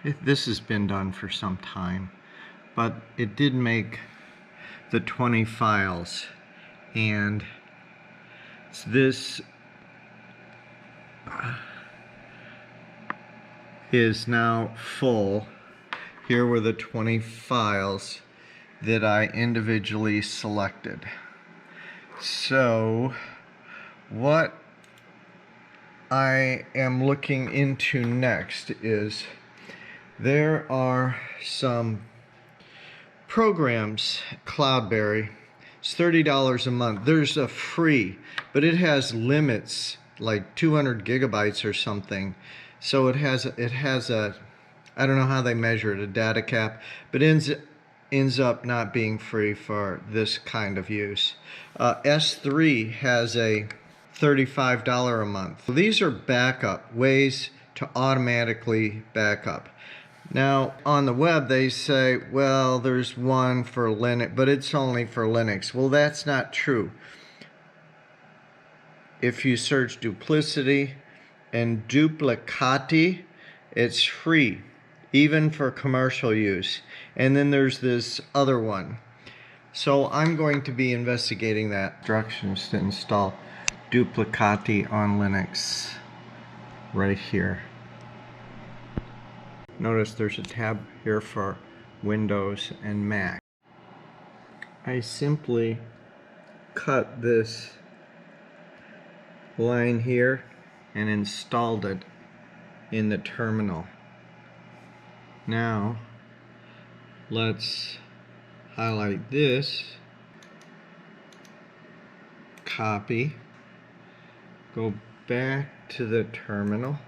This has been done for some time, but it did make the 20 files, and this is now full. Here were the 20 files that I individually selected. So what I am looking into next is there are some programs. Cloudberry, it's $30 a month. There's a free, but it has limits, like 200 gigabytes or something. So it has a, I don't know how they measure it, a data cap, but ends up not being free for this kind of use. S3 has a $35 a month. These are backup, ways to automatically back up. Now on the web they say, well, there's one for Linux, but it's only for Linux. Well, that's not true. If you search Duplicity and Duplicati, it's free, even for commercial use. And then there's this other one. So I'm going to be investigating that. Instructions to install Duplicati on Linux right here. Notice there's a tab here for Windows and Mac. I simply cut this line here and installed it in the terminal. Now let's highlight this, copy, go back to the terminal,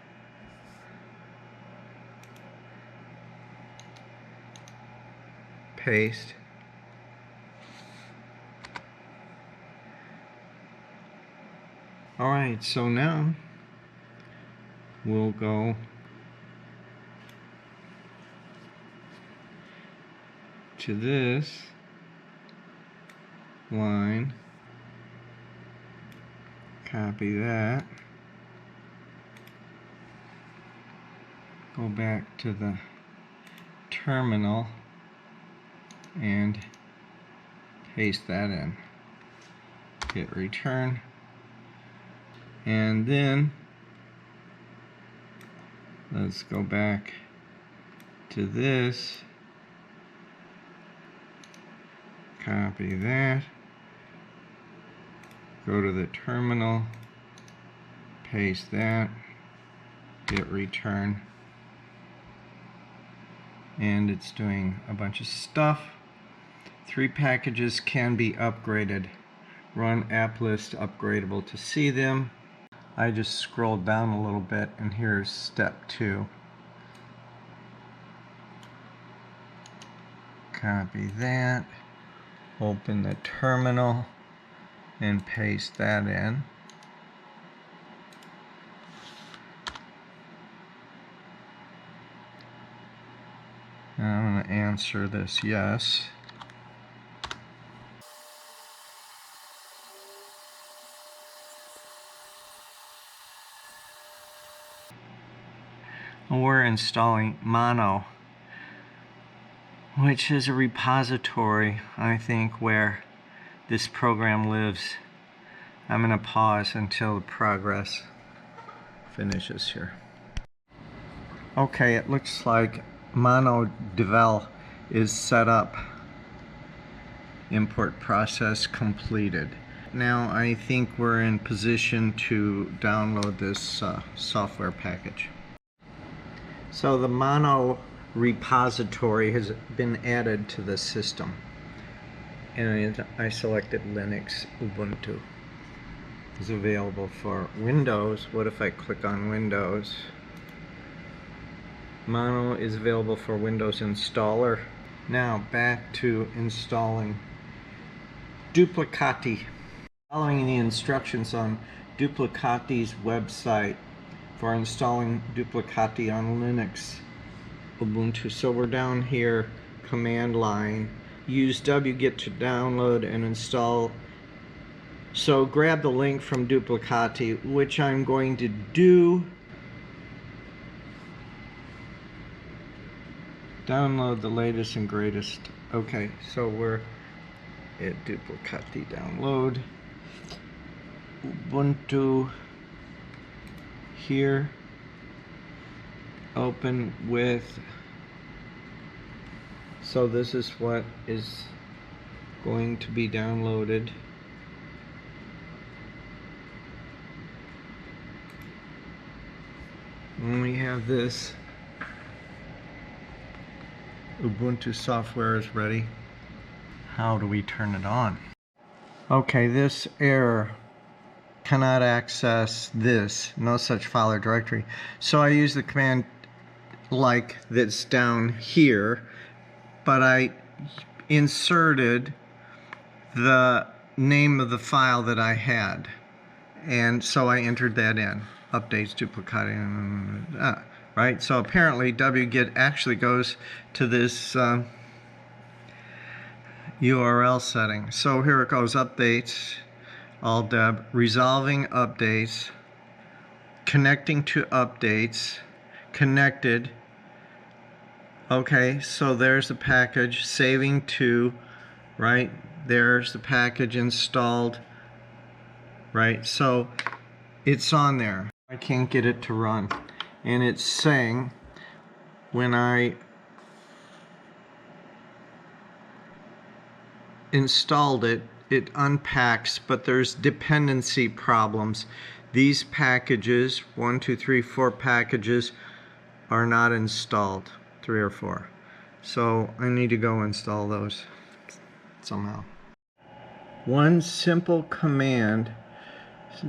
paste, alright, so now we'll go to this line, copy that, go back to the terminal and paste that in, hit return, and then let's go back to this, copy that, go to the terminal, paste that, hit return, and it's doing a bunch of stuff. 3 packages can be upgraded. Run app list upgradable to see them. I just scrolled down a little bit and here's step 2. Copy that, open the terminal and paste that in. Now I'm going to answer this yes. We're installing Mono, which is a repository, I think, where this program lives. I'm going to pause until the progress finishes here. Okay, it looks like Mono Devel is set up. Import process completed. Now I think we're in position to download this software package. So the Mono repository has been added to the system, and I selected Linux. Ubuntu is available for Windows. What if I click on Windows? Mono is available for Windows installer. Now back to installing Duplicati. Following the instructions on Duplicati's website for installing Duplicati on Linux Ubuntu. So we're down here, command line, use wget to download and install. So grab the link from Duplicati, which I'm going to do. Download the latest and greatest. Okay, so we're at Duplicati download. Ubuntu here. Open with. So this is what is going to be downloaded. And we have this. Ubuntu software is ready. How do we turn it on? Okay, this error cannot access this, no such file or directory. So I use the command like that's down here, but I inserted the name of the file that I had. And so I entered that in. Updates, Duplicati, right? So apparently wget actually goes to this URL setting. So here it goes, updates, all deb, resolving updates, connecting to updates, connected. Okay, so there's the package, saving to, right? There's the package installed, right? So it's on there. I can't get it to run. And it's saying when I installed it, it unpacks, but there's dependency problems. These packages, 1, 2, 3, 4 packages, are not installed, 3 or 4. So I need to go install those somehow. One simple command,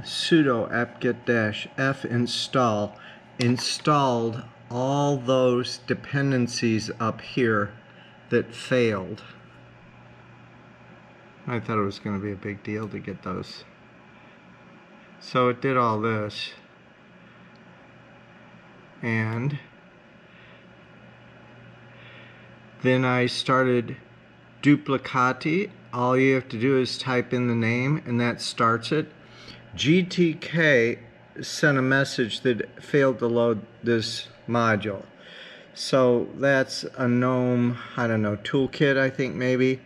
sudo apt-get-f install, installed all those dependencies up here that failed. I thought it was going to be a big deal to get those. So it did all this. And then I started Duplicati. All you have to do is type in the name and that starts it. GTK sent a message that failed to load this module. So that's a GNOME, I don't know, toolkit I think maybe.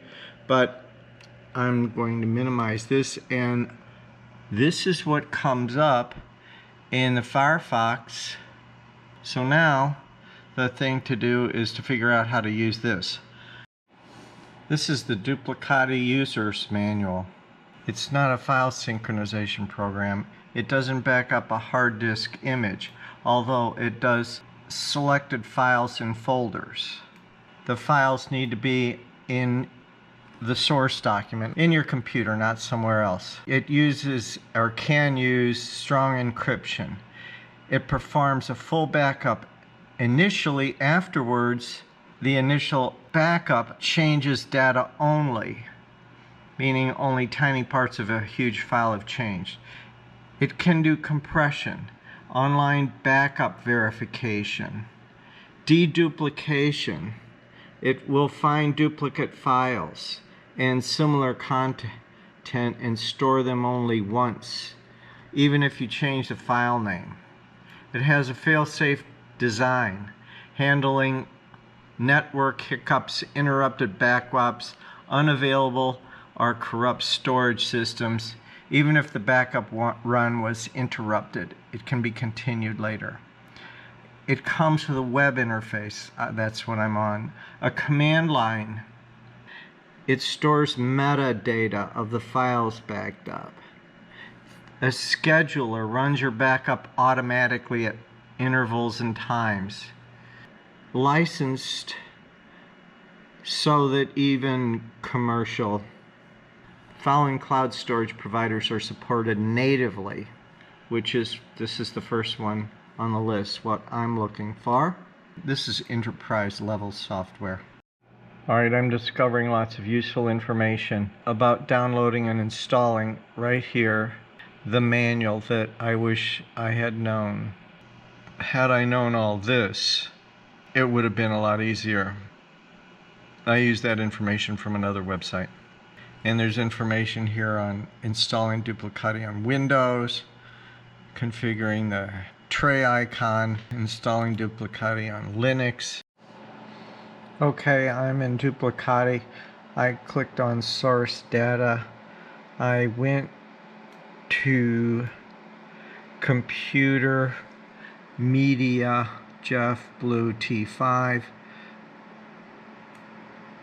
But I'm going to minimize this, and this is what comes up in the Firefox. So now the thing to do is to figure out how to use this. This is the Duplicati User's Manual. It's not a file synchronization program. It doesn't back up a hard disk image, although it does selected files and folders. The files need to be in the source document in your computer, not somewhere else. It uses or can use strong encryption. It performs a full backup initially. Afterwards, the initial backup changes data only, meaning only tiny parts of a huge file have changed. It can do compression, online backup verification, deduplication. It will find duplicate files and similar content and store them only once, even if you change the file name. It has a fail-safe design, handling network hiccups, interrupted backups, unavailable or corrupt storage systems. Even if the backup run was interrupted, it can be continued later. It comes with a web interface, that's what I'm on, a command line. It stores metadata of the files backed up. A scheduler runs your backup automatically at intervals and times. Licensed so that even commercial following cloud storage providers are supported natively, this is the first one on the list, what I'm looking for. This is enterprise level software. Alright, I'm discovering lots of useful information about downloading and installing right here the manual that I wish I had known. Had I known all this, it would have been a lot easier. I used that information from another website. And there's information here on installing Duplicati on Windows, configuring the tray icon, installing Duplicati on Linux. Okay, I'm in Duplicati. I clicked on source data. I went to computer media Jeff Blue T5,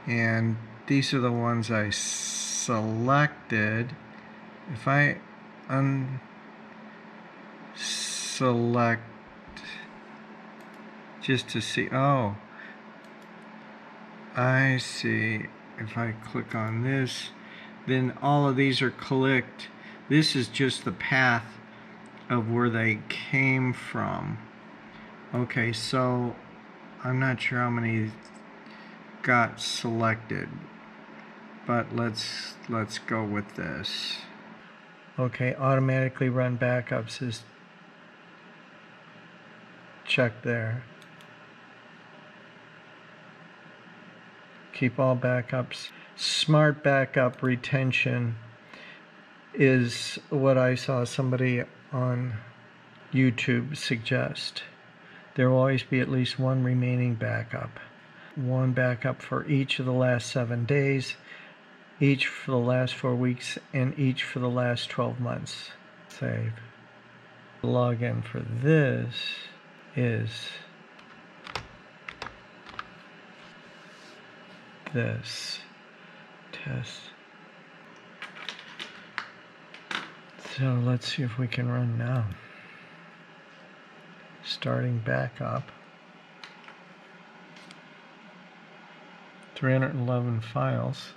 and these are the ones I selected. If I unselect just to see, oh, I see. If I click on this, then all of these are clicked. This is just the path of where they came from. Okay, so I'm not sure how many got selected, but let's go with this. Okay, automatically run backups is checked there. Keep all backups. Smart backup retention is what I saw somebody on YouTube suggest. There will always be at least one remaining backup. One backup for each of the last 7 days, each for the last 4 weeks, and each for the last 12 months. Save. The login for this is this test. So let's see if we can run now. Starting backup. 311 files.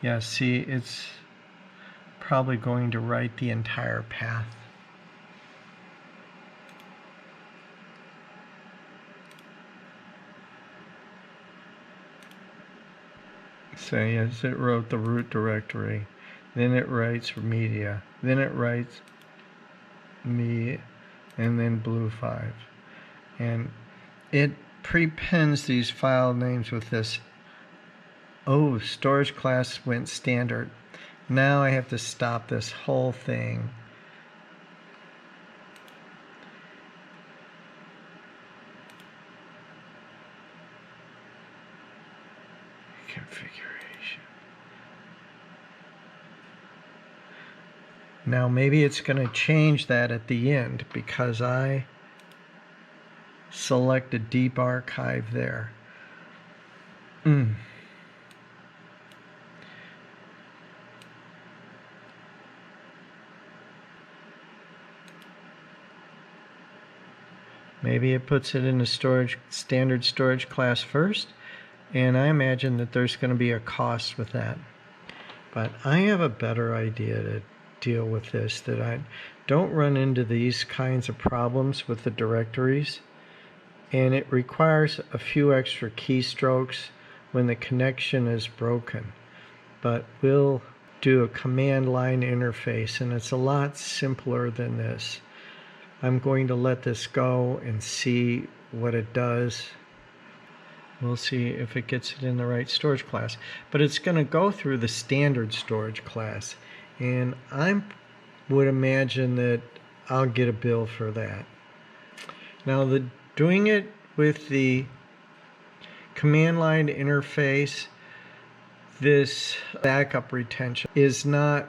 Yeah, see, it's probably going to write the entire path. So yes, it wrote the root directory, then it writes media, then it writes me, and then blue 5. And it prepends these file names with this. Oh, storage class went standard. Now I have to stop this whole thing. Configuration. Now maybe it's going to change that at the end because I selected Deep Archive there. Maybe it puts it in a standard storage class first, and I imagine that there's going to be a cost with that. But I have a better idea to deal with this, that I don't run into these kinds of problems with the directories, and it requires a few extra keystrokes when the connection is broken. But we'll do a command line interface, and it's a lot simpler than this. I'm going to let this go and see what it does. We'll see if it gets it in the right storage class. But it's going to go through the standard storage class, and I would imagine that I'll get a bill for that. Now, doing it with the command line interface, this backup retention is not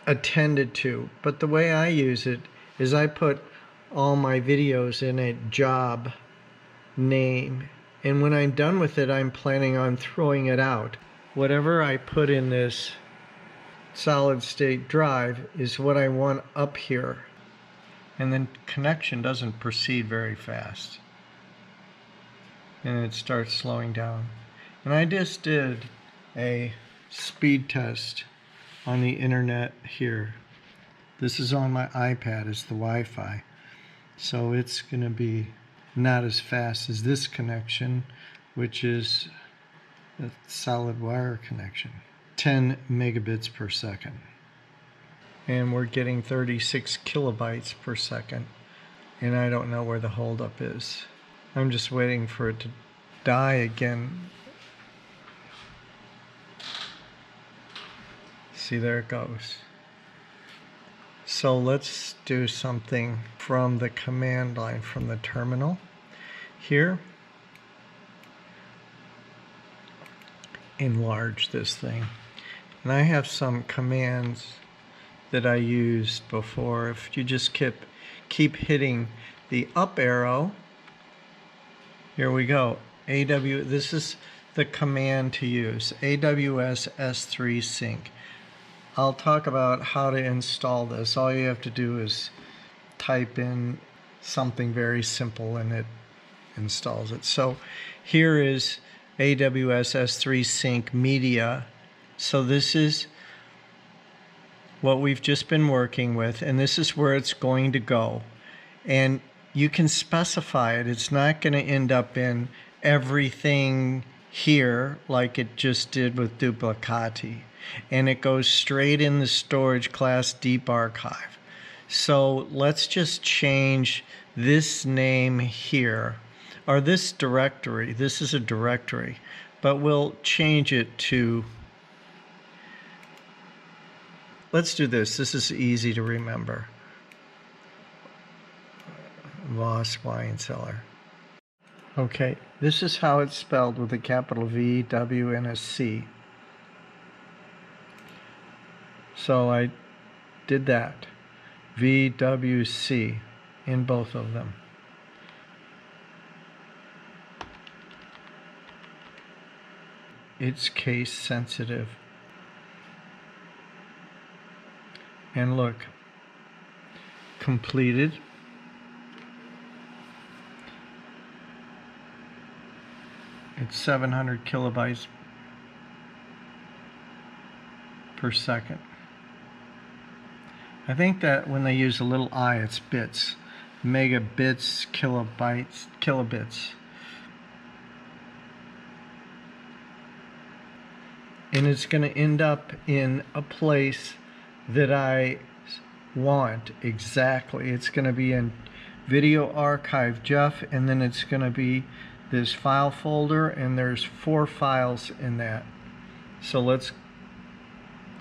attended to. But the way I use it is I put all my videos in a job name, and when I'm done with it, I'm planning on throwing it out. Whatever I put in this solid state drive is what I want up here, and then connection doesn't proceed very fast, and it starts slowing down. And I just did a speed test on the internet here. This is on my iPad, it's the Wi-Fi. So it's going to be not as fast as this connection, which is a solid wire connection. 10 megabits per second. And we're getting 36 kilobytes per second. And I don't know where the holdup is. I'm just waiting for it to die again. See, there it goes. So let's do something from the command line, from the terminal. Here, enlarge this thing. And I have some commands that I used before. If you just keep hitting the up arrow, here we go. This is the command to use, AWS S3 Sync. I'll talk about how to install this. All you have to do is type in something very simple and it installs it. So here is AWS S3 Sync Media. So this is what we've just been working with, and this is where it's going to go. And you can specify it. It's not going to end up in everything here like it just did with Duplicati. And it goes straight in the storage class Deep Archive. So let's just change this name here, or this directory. This is a directory, but we'll change it to, let's do this. This is easy to remember. Voss Wine Cellar. Okay, this is how it's spelled with a capital V, W, and a C. So I did that. VWC in both of them. It's case sensitive. And look, completed. It's 700 kilobytes per second. I think that when they use a little I, it's bits. Megabits, kilobytes, kilobits. And it's going to end up in a place that I want exactly. It's going to be in Video Archive Jeff, and then it's going to be this file folder, and there's 4 files in that. So let's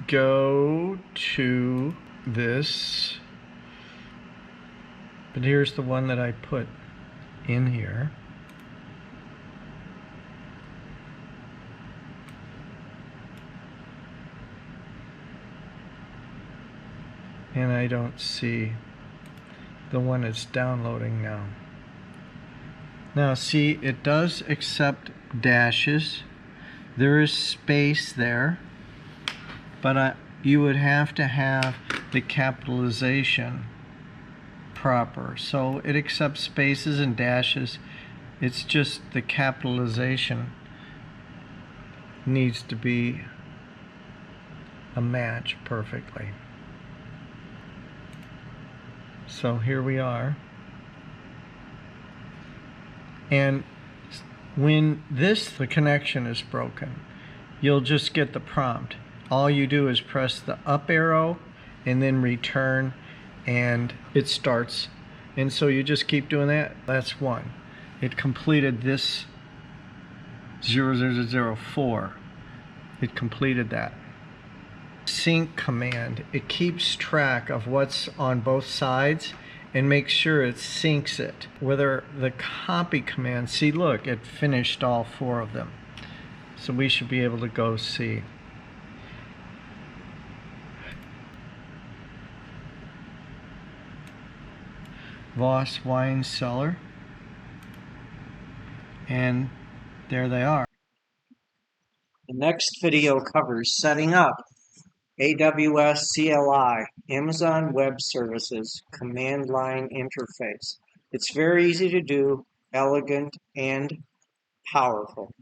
go to this, but here's the one that I put in here. And I don't see the one it's downloading now. Now see, it does accept dashes. There is space there, but you would have to have the capitalization proper. So it accepts spaces and dashes. It's just the capitalization needs to be a match perfectly. So here we are. And when the connection is broken, you'll just get the prompt. All you do is press the up arrow and then return, and it starts. And so you just keep doing that. That's one. It completed this 0004. It completed that. Sync command, it keeps track of what's on both sides and makes sure it syncs it. Whether the copy command, see, look, it finished all 4 of them. So we should be able to go see. Voss Wine Cellar. And there they are. The next video covers setting up AWS CLI, Amazon Web Services, command line interface. It's very easy to do, elegant, and powerful.